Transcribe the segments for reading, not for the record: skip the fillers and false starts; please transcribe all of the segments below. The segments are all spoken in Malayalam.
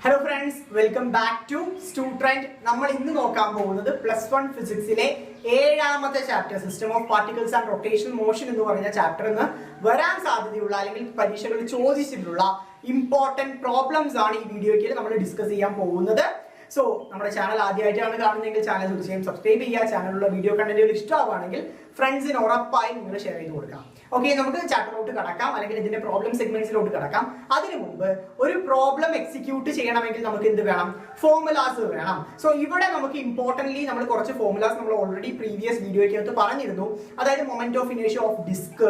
Hello friends, welcome back to StuTrend. നമ്മൾ ഇന്ന് നോക്കാൻ പോകുന്നത് +1 ഫിസിക്സിലെ 7ാമത്തെ chapter system of particles and rotational motion എന്ന് പറയുന്ന ചാപ്റ്ററിൽ നിന്ന് വരാൻ സാധ്യതയുള്ള അല്ലെങ്കിൽ പരീക്ഷകളിൽ ചോദിച്ചിട്ടുള്ള ഇമ്പോർട്ടന്റ് പ്രോബ്ലംസ് ആണ് ഈ വീഡിയോയിൽ നമ്മൾ ഡിസ്കസ് ചെയ്യാൻ പോകുന്നത്. സോ നമ്മുടെ ചാനൽ ആദ്യമായിട്ടാണ് കാണുന്നതെങ്കിൽ ചാനൽ തീർച്ചയായും സബ്സ്ക്രൈബ് ചെയ്യുക. ചാനലിലുള്ള വീഡിയോ കണ്ടന്റുകൾ ഇഷ്ടമാവുകയാണെങ്കിൽ ഫ്രണ്ട്സിന് ഉറപ്പായും നിങ്ങൾ ഷെയർ ചെയ്ത് കൊടുക്കാം. ഓക്കെ, നമുക്ക് ചാപ്റ്ററിലോട്ട് കടക്കാം, അല്ലെങ്കിൽ ഇതിന്റെ പ്രോബ്ലം സെഗ്മെന്റ്സിലോട്ട് കടക്കാം. അതിനു മുമ്പ് ഒരു പ്രോബ്ലം എക്സിക്യൂട്ട് ചെയ്യണമെങ്കിൽ നമുക്ക് എന്ത് വേണം? ഫോർമുലാസ് വേണം. സോ ഇവിടെ നമുക്ക് ഇമ്പോർട്ടന്റ്ലി നമ്മൾ കുറച്ച് ഫോർമുലാസ് നമ്മൾ ഓൾറെഡി പ്രീവിയസ് വീഡിയോയ്ക്കകത്ത് പറഞ്ഞിരുന്നു. അതായത് മൊമെന്റ് ഓഫ് ഇനേഷ്യ ഓഫ് ഡിസ്ക്,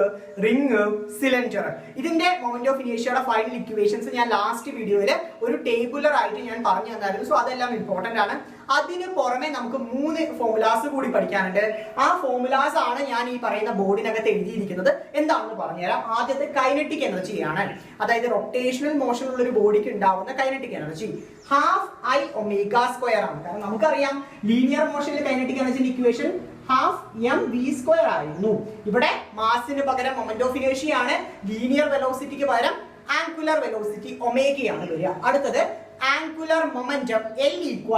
റിംഗ്, സിലിണ്ടർ. ഇതിന്റെ മൊമെന്റ് ഓഫ് ഇനേഷ്യയുടെ ഫൈനൽ ഇക്വേഷൻസ് ഞാൻ ലാസ്റ്റ് വീഡിയോയിൽ ഒരു ടേബുലർ ആയിട്ട് ഞാൻ പറഞ്ഞു തന്നായിരുന്നു. സോ അതെല്ലാം ഇമ്പോർട്ടന്റ് ആണ്. അതിന് പുറമെ നമുക്ക് 3 ഫോർമുലാസ് കൂടി പഠിക്കാനുണ്ട്. ആ ഫോർമുലാസ് ആണ് ഞാൻ ഈ പറയുന്ന ബോർഡിനകത്ത് എഴുതിയിരിക്കുന്നത്. എന്താണെന്ന് പറഞ്ഞുതരാം. ആദ്യത്തെ കൈനറ്റിക് എനർജിയാണ്, അതായത് റൊട്ടേഷണൽ മോഷനുള്ള ഒരു ബോഡിക്ക് ഉണ്ടാവുന്ന കൈനറ്റിക് എനർജി ½ I⍵² ആണ്. കാരണം നമുക്കറിയാം ലീനിയർ മോഷനിൽ കൈനറ്റിക് എനർജിന്റെ ഇക്വേഷൻ ½ mv² ആയിരുന്നു. ഇവിടെ മാസിന് പകരം മൊമെന്റ് ഓഫ് ഇനേഷ്യ ആണ്, ലീനിയർ വെലോസിറ്റിക്ക് പകരം ആംഗുലർ വെലോസിറ്റി ഒമേഗയാണ് വരിക. അടുത്തത് ആംഗുലർ മൊമെന്റം L =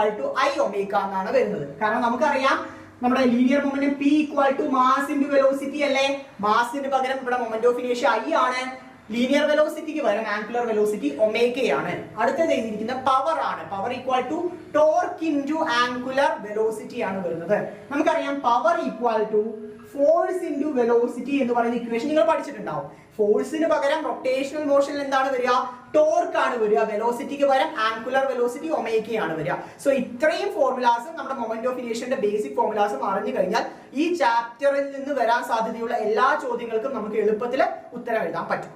I⍵ എന്നാണ് വരുന്നത്. കാരണം നമുക്കറിയാം നമ്മുടെ linear momentum P = mass into velocity അല്ലേ. മാസിന് പകരം ഇവിടെ മൊമെന്റ് ഓഫ് ഇനേഷ്യ I ആണ്, ലീനിയർ വെലോസിറ്റിക്ക് പകരം ആംഗുലർ വെലോസിറ്റി ഒമേഗയാണ്. അടുത്തത് എഴുതിയിരിക്കുന്ന പവർ ആണ്. Power = torque into angular velocity ആണ് വരുന്നത്. നമുക്കറിയാം പവർ = ഫോഴ്സ് ഇൻടു വെലോസിറ്റി എന്ന് പറയുന്ന ഇക്വേഷൻ നിങ്ങൾ പഠിച്ചിട്ടുണ്ടാവും. ഫോഴ്സിന് പകരം റൊട്ടേഷണൽ മോഷനിൽ എന്താണ് വരിക? ടോർക്ക് ആണ് വരിക. വെലോസിറ്റിക്ക് പകരം ആംഗുലർ വെലോസിറ്റി ഒമേഗയാണ് വരിക. സോ ഇത്രയും ഫോർമുലാസും നമ്മുടെ മൊമെന്റ് ഓഫ് ഇനേഷ്യന്റെ ബേസിക് ഫോർമുലാസും അറിഞ്ഞു കഴിഞ്ഞാൽ ഈ ചാപ്റ്ററിൽ നിന്ന് വരാൻ സാധ്യതയുള്ള എല്ലാ ചോദ്യങ്ങൾക്കും നമുക്ക് എളുപ്പത്തിൽ ഉത്തരം എഴുതാൻ പറ്റും.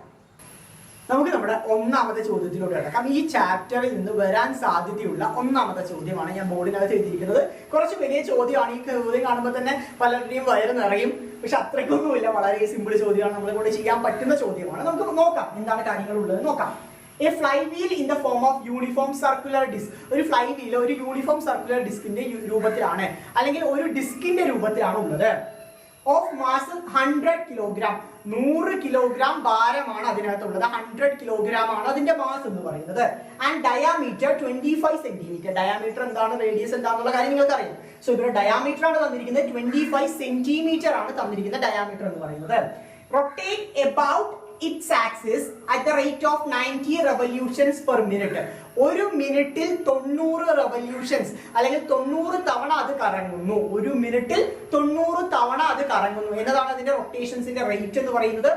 നമുക്ക് നമ്മുടെ ഒന്നാമത്തെ ചോദ്യത്തിലോട്ട് കിടക്കാം. ഈ ചാപ്റ്ററിൽ നിന്ന് വരാൻ സാധ്യതയുള്ള ഒന്നാമത്തെ ചോദ്യമാണ് ഞാൻ ബോർഡിനകത്ത് എഴുതിയിരിക്കുന്നത്. കുറച്ച് വലിയ ചോദ്യമാണ്. ഈ ചോദ്യം കാണുമ്പോൾ തന്നെ പലരുടെയും വയറ് നിറയും. പക്ഷെ അത്രയ്ക്കൊന്നുമില്ല, വളരെ സിമ്പിൾ ചോദ്യമാണ്, നമ്മളെ കൊണ്ട് ചെയ്യാൻ പറ്റുന്ന ചോദ്യമാണ്. നമുക്ക് നോക്കാം എന്താണ് കാര്യങ്ങളുള്ളത് നോക്കാം. A flywheel in the form of uniform circular disc. ഒരു ഫ്ലൈ വീൽ ഒരു യൂണിഫോം സർക്കുലർ ഡിസ്കിന്റെ രൂപത്തിലാണ്, അല്ലെങ്കിൽ ഒരു ഡിസ്കിന്റെ രൂപത്തിലാണ് ഉള്ളത്. ഓഫ് മാസ് 100 കിലോഗ്രാം, 100 കിലോഗ്രാം ഭാരമാണ് അതിനകത്തുള്ളത്. 100 കിലോഗ്രാം ആണ് അതിന്റെ മാസ് എന്ന് പറയുന്നത്. And diameter 25 centimetre. ഡയാമീറ്റർ എന്താണ്, റേഡിയസ് എന്താണെന്നുള്ള കാര്യം നിങ്ങൾക്ക് അറിയാം. സോ ഇവിടെ ഡയാമീറ്റർ ആണ് തന്നിരിക്കുന്നത്, 25 സെന്റിമീറ്റർ ആണ് തന്നിരിക്കുന്ന ഡയാമീറ്റർ എന്ന് പറയുന്നത്. Rotate about its axis at the rate of 90 revolutions per minute. ഒരു മിനിറ്റിൽ 90 റെവല്യൂഷൻസ് അല്ലെങ്കിൽ 90 തവണ അത് കറങ്ങുന്നു. ഒരു മിനിറ്റിൽ 90 തവണ അത് കറങ്ങുന്നു എന്നതാണ് അതിന്റെ റൊട്ടേഷൻസിന്റെ റേറ്റ് എന്ന് പറയുന്നത്.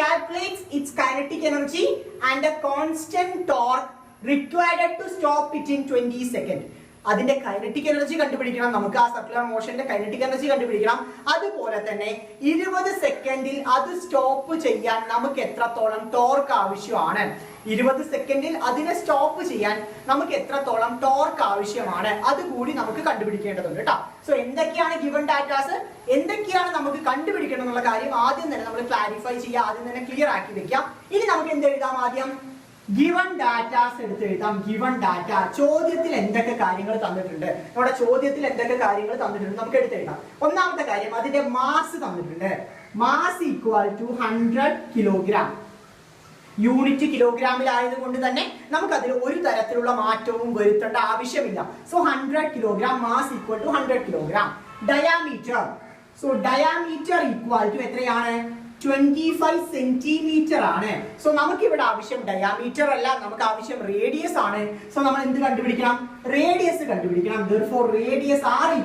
Calculates its kinetic energy and a constant torque required to stop it in 20 seconds. അതിന്റെ കൈനറ്റിക് എനർജി കണ്ടുപിടിക്കണം. നമുക്ക് ആ സർക്കുലർ മോഷന്റെ കൈനറ്റിക് എനർജി കണ്ടുപിടിക്കണം. അതുപോലെ തന്നെ 20 സെക്കൻഡിൽ അത് സ്റ്റോപ്പ് ചെയ്യാൻ നമുക്ക് എത്രത്തോളം ടോർക്ക് ആവശ്യമാണ്? 20 സെക്കൻഡിൽ അതിനെ സ്റ്റോപ്പ് ചെയ്യാൻ നമുക്ക് എത്രത്തോളം ടോർക്ക് ആവശ്യമാണ്? അതുകൂടി നമുക്ക് കണ്ടുപിടിക്കേണ്ടതുണ്ട് കേട്ടോ. സോ എന്തൊക്കെയാണ് ഗിവൺ ഡാറ്റാസ്, എന്തൊക്കെയാണ് നമുക്ക് കണ്ടുപിടിക്കണം എന്നുള്ള കാര്യം ആദ്യം തന്നെ നമ്മൾ ക്ലാരിഫൈ ചെയ്യുക, ആദ്യം തന്നെ ക്ലിയർ ആക്കി വെക്കാം. ഇനി നമുക്ക് എന്ത് എഴുതാം? ആദ്യം ഗിവൺ ഡാറ്റാസ് എടുത്ത് എഴുതാം. ഗിവൺ ഡാറ്റ, ചോദ്യത്തിൽ എന്തൊക്കെ കാര്യങ്ങൾ തന്നിട്ടുണ്ട്, നമ്മുടെ ചോദ്യത്തിൽ എന്തൊക്കെ കാര്യങ്ങൾ തന്നിട്ടുണ്ട് നമുക്ക് എടുത്തെഴുതാം. ഒന്നാമത്തെ കാര്യം, അതിന്റെ മാസ് തന്നിട്ടുണ്ട്. Mass = 100 kilogram. യൂണിറ്റ് കിലോഗ്രാമിലായതുകൊണ്ട് തന്നെ നമുക്ക് അതിൽ ഒരു തരത്തിലുള്ള മാറ്റവും വരുത്തേണ്ട ആവശ്യമില്ല. So 100 kilogram, mass = 100 kilogram. Diameter, so diameter = എത്രയാണ്? 25 സെന്റിമീറ്റർ ആണ്. സോ നമുക്ക് ഇവിടെ ആവശ്യം ഡയാമീറ്റർ അല്ല, നമുക്ക് ആവശ്യം റേഡിയസ് ആണ്. സോ നമ്മൾ എന്ത് കണ്ടുപിടിക്കണം? റേഡിയസ് കണ്ടുപിടിക്കണം. therefore radius r =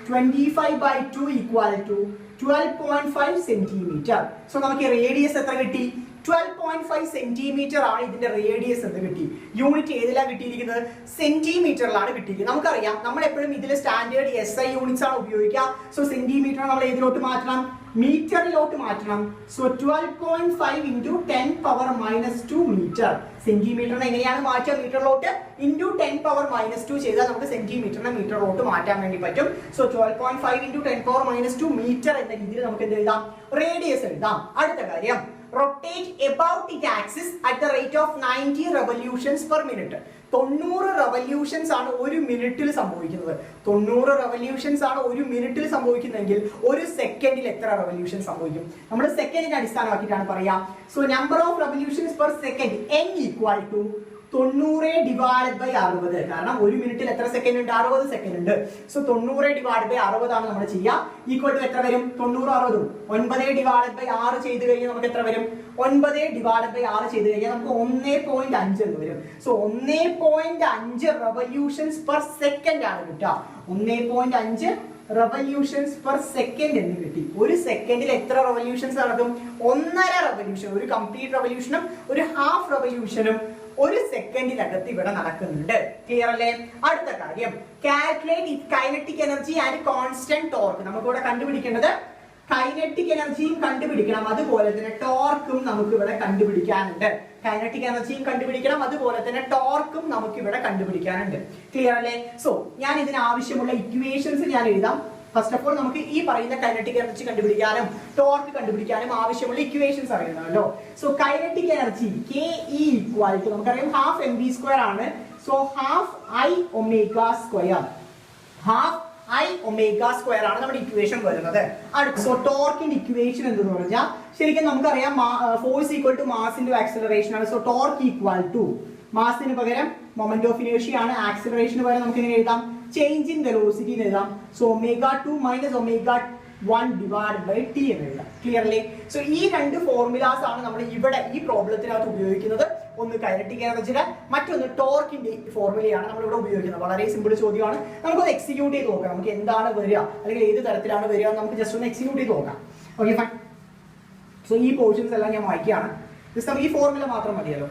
25/2 = 12.5 centimetre. So നമുക്ക് റേഡിയസ് എത്ര കിട്ടി? 12.5 സെന്റിമീറ്റർ ആണ് ഇതിന്റെ റേഡിയസ് എന്ന് കിട്ടി. യൂണിറ്റ് ഏതിലാണ് കിട്ടിയിരിക്കുന്നത്? സെന്റിമീറ്ററിലാണ് കിട്ടിയിരിക്കുന്നത്. നമുക്കറിയാം നമ്മൾ എപ്പോഴും ഇതിൽ സ്റ്റാൻഡേർഡ് SI യൂണിറ്റ്സ് ആണ് ഉപയോഗിക്കുക. സോ സെന്റിമീറ്റർ നമ്മൾ ഏതിലോട്ട് മാറ്റണം? മീറ്ററിലോട്ട് മാറ്റണം. So 12.5 × 10⁻⁻2 metre. സെന്റിമീറ്ററിനെ എങ്ങനെയാണ് മാറ്റുക? മീറ്ററിലോട്ട് ഇൻറ്റു 10⁻⁻2 ചെയ്താൽ നമുക്ക് സെന്റിമീറ്ററിനെ മീറ്ററിലോട്ട് മാറ്റാൻ വേണ്ടി പറ്റും. സോ 12.5 × 10⁻⁻2 മീറ്റർ എന്ന രീതിയിൽ നമുക്ക് എന്ത് എഴുതാം? റേഡിയസ് എഴുതാം. അടുത്ത കാര്യം, rotate about its axis at the rate of 90 revolutions per minute. 90 revolutions ആണ് ഒരു മിനിറ്റിൽ സംഭവിക്കുന്നത്. 90 revolutions ആണ് ഒരു മിനിറ്റിൽ സംഭവിക്കുന്നതെങ്കിൽ ഒരു സെക്കൻഡിൽ എത്ര revolution സംഭവിക്കും? നമ്മൾ സെക്കൻഡിനെ അടിസ്ഥാനമാക്കിയിട്ടാണ് പറയാ. So number of revolutions per second n = 90 divided by 60. കാരണം ഒരു മിനിറ്റിൽ എത്ര സെക്കൻഡ് ഉണ്ട്? 60 സെക്കൻഡ് ഉണ്ട്. സോ 90 ഡിവൈഡ് ബൈ 60 ആണ് നമ്മൾ ചെയ്യുക. ഈക്വൽ ടു എത്ര വരും? 90 60. 9 ഡിവൈഡഡ് ബൈ 6 ചെയ്ത് കഴിഞ്ഞാൽ നമുക്ക് എത്ര വരും? 9 ഡിവൈഡഡ് ബൈ 6 ചെയ്ത് കഴിഞ്ഞാൽ നമുക്ക് 1.5 എന്ന് വരും. സോ 1.5 റെവല്യൂഷൻസ് പെർ സെക്കൻഡ് ആണ് കിട്ടുക. 1.5 റെവല്യൂഷൻസ് പെർ സെക്കൻഡ് എന്ന് കിട്ടി. ഒരു സെക്കൻഡിൽ എത്ര റെവല്യൂഷൻസ് നടക്കും? 1.5 റെവല്യൂഷൻ. ഒരു കംപ്ലീറ്റ് റെവല്യൂഷനും ഒരു ഹാഫ് റെവല്യൂഷനും ഒരു സെക്കൻഡിനകത്ത് ഇവിടെ നടക്കുന്നുണ്ട്. ക്ലിയർ അല്ലേ? അടുത്ത കാര്യം, calculate kinetic energy and constant torque. നമുക്ക് ഇവിടെ കണ്ടുപിടിക്കേണ്ടത് കൈനറ്റിക് എനർജിയും കണ്ടുപിടിക്കണം, അതുപോലെ തന്നെ ടോർക്കും നമുക്ക് ഇവിടെ കണ്ടുപിടിക്കാനുണ്ട്. കൈനറ്റിക് എനർജിയും കണ്ടുപിടിക്കണം, അതുപോലെ തന്നെ ടോർക്കും നമുക്ക് ഇവിടെ കണ്ടുപിടിക്കാനുണ്ട്. ക്ലിയർ അല്ലേ? സോ ഞാൻ ഇതിന് ആവശ്യമുള്ള ഇക്വേഷൻസ് ഞാൻ എഴുതാം. ഫസ്റ്റ് ഓഫ് ഓൾ നമുക്ക് ഈ പറയുന്ന കൈനറ്റിക് എനർജി കണ്ടുപിടിക്കാനും ടോർക്ക് കണ്ടുപിടിക്കാനും ആവശ്യമുള്ള ഇക്വേഷൻസ് അറിയണമല്ലോ. So kinetic energy Ke equal to നമുക്കറിയാം ഹാഫ് mv² ആണ്. So half I omega square, half I omega square ആണ് നമ്മുടെ ഇക്വേഷൻ വരുന്നത്. സോ ടോർക്കിന്റെ ഇക്വേഷൻ എന്തെന്ന് പറഞ്ഞാൽ ശരിക്കും നമുക്കറിയാം force equal to mass into acceleration ആണ്. സോ ടോർക്ക് ഈക്വൽ ടു മാസിന് പകരം മൊമെന്റ് ഓഫ് ഇനേർഷ്യ ആണ്, ആക്സിലറേഷന് പകരം നമുക്ക് എങ്ങനെ എഴുതാം? ചേഞ്ച് ഇൻ വെലോസിറ്റി എന്ന് എഴുതാം. So ω2 minus ω1 divide by T എന്ന് എഴുതാം. ക്ലിയർലി? സോ ഈ രണ്ട് ഫോർമുലാസ് ആണ് നമ്മൾ ഇവിടെ ഈ പ്രോബ്ലത്തിനകത്ത് ഉപയോഗിക്കുന്നത്. ഒന്ന് കൈനറ്റിക് എനർജിയുടെ, മറ്റൊന്ന് ടോർക്കിന്റെ ഫോർമുലയാണ് നമ്മൾ ഇവിടെ ഉപയോഗിക്കുന്നത്. വളരെ സിമ്പിൾ ചോദ്യമാണ്. നമുക്കൊന്ന് എക്സിക്യൂട്ട് ചെയ്ത് നോക്കാം. നമുക്ക് എന്താണ് വരിക അല്ലെങ്കിൽ ഏത് തരത്തിലാണ് വരിക നമുക്ക് ജസ്റ്റ് ഒന്ന് എക്സിക്യൂട്ട് ചെയ്ത് നോക്കാം. Okay fine. സോ ഈ പോർഷൻസ് എല്ലാം ഞാൻ വായിക്കുകയാണ്. ജസ്റ്റ് നമുക്ക് ഈ ഫോർമുല മാത്രം മതിയല്ലോ.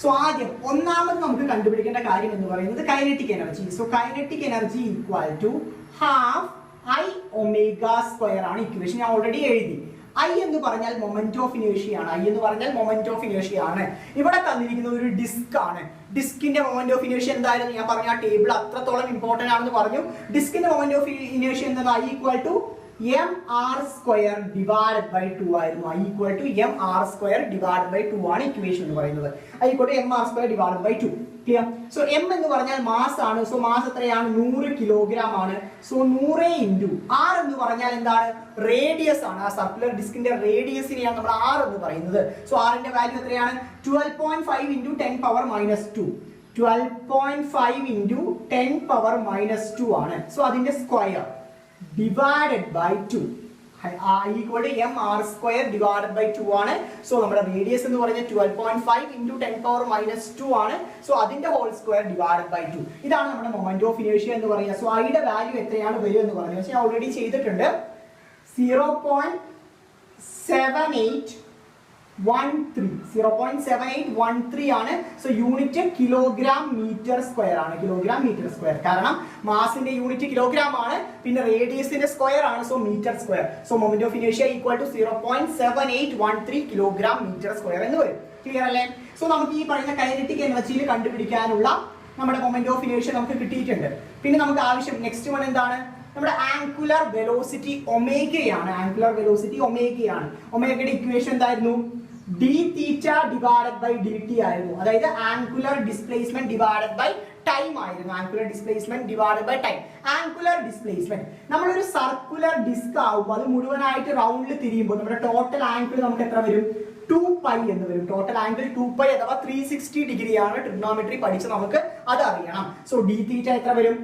സോ ആദ്യം ഒന്നാമത് നമുക്ക് കണ്ടുപിടിക്കേണ്ട കാര്യം എന്ന് പറയുന്നത് kinetic energy. So kinetic energy equal to half I omega square ആണ് ഇക്വേഷൻ. ഞാൻ ഓൾറെഡി എഴുതി. I എന്ന് പറഞ്ഞാൽ മൊമെന്റ് ഓഫ് ഇനേർഷ്യ ആണ്. I എന്ന് പറഞ്ഞാൽ മൊമെന്റ് ഓഫ് ഇനേർഷ്യ ആണ്. ഇവിടെ തന്നിരിക്കുന്ന ഒരു ഡിസ്ക് ആണ്. ഡിസ്കിന്റെ മൊമെന്റ് ഓഫ് ഇനേർഷ്യ എന്തായിരുന്നു? ഞാൻ പറഞ്ഞ ആ ടേബിൾ അത്രത്തോളം ഇമ്പോർട്ടന്റ് ആണെന്ന് പറഞ്ഞു. ഡിസ്കിന്റെ മൊമെന്റ് ഓഫ് ഇനേർഷ്യ എന്താണ്? I equal to mr square divide by 2 ആയിരുന്നു. I equal to mr square divide by 2 ആണ് ഇക്വേഷൻ എന്ന് പറയുന്നത്. I equal to mr square divide by 2. Clear? So m എന്ന് പറഞ്ഞാൽ മാസ് ആണ്. സോ മാസ് എത്രയാണ്? 100 കിലോഗ്രാം ആണ്. സോ 100 ഇൻറ്റു r എന്ന് പറഞ്ഞാൽ എന്താണ്? റേഡിയസ് ആണ്. ആ സർക്കുലർ ഡിസ്കിന്റെ റേഡിയസിനെയാണ് നമ്മൾ r എന്ന് പറയുന്നത്. സോ r ന്റെ വാല്യൂ എത്രയാണ്? 12.5 into 10 power minus 2. 12.5 into 10 power minus 2 ആണ്. സോ അതിന്റെ square divided by 2 equal to mr square divided by 2 ആണ്. സോ നമ്മുടെ റേഡിയസ് എന്ന് പറഞ്ഞാൽ 12.5 into 10 power minus 2 ആണ്. സോ അതിന്റെ ഹോൾ സ്ക്വയർ divided by 2. ഇതാണ് നമ്മുടെ മൊമെന്റ് ഓഫ് ഇനേർഷ്യ എന്ന് പറയുന്നത്. സോ ഐയുടെ വാല്യൂ എത്രയാണ് വരിക എന്ന് പറഞ്ഞു. പക്ഷേ ഓൾറെഡി ചെയ്തിട്ടുണ്ട്. 0.7813 ആണ്. So unit kilogram metre square ആണ്. കിലോഗ്രാം മീറ്റർ സ്ക്വയർ, കാരണം മാസിന്റെ യൂണിറ്റ് കിലോഗ്രാം ആണ്, പിന്നെ റേഡിയസിന്റെ സ്ക്വയർ ആണ്. So metre square. So moment of inertia equal to 0.7813 kilogram metre square എന്ന് വരും. ക്ലിയർ അല്ലേ? സോ നമുക്ക് ഈ പറയുന്ന കൈനറ്റിക് എനർജിയിൽ കണ്ടുപിടിക്കാനുള്ള നമ്മുടെ മൊമെന്റ് ഓഫ് ഇനേർഷ്യ നമുക്ക് കിട്ടിയിട്ടുണ്ട്. പിന്നെ നമുക്ക് ആവശ്യം നെക്സ്റ്റ് വൺ എന്താണ്? നമ്മുടെ ആംഗുലർ വെലോസിറ്റി ഒമേഗയാണ്. ആംഗുലർ വെലോസിറ്റി ഒമേഗയാണ്. ഒമേഗയുടെ ഇക്വേഷൻ എന്തായിരുന്നു? d theta divided by dt ആയിരുന്നു. അതായത് angular displacement divided by time ആയിരുന്നു. Angular displacement divided by time. Angular displacement നമ്മളൊരു സർക്കുലർ ഡിസ്ക് ആവുമ്പോൾ അത് മുഴുവനായിട്ട് റൗണ്ടിൽ തിരിയുമ്പോൾ നമ്മുടെ ടോട്ടൽ ആംഗിൾ നമുക്ക് എത്ര വരും? 2π എന്ന് വരും. ടോട്ടൽ ആംഗിൾ 2π അഥവാ 360 ഡിഗ്രി ആണ്. ട്രിഗ്നോമെട്രി പഠിച്ച് നമുക്ക് അത് അറിയണം. സോ d theta എത്ര വരും?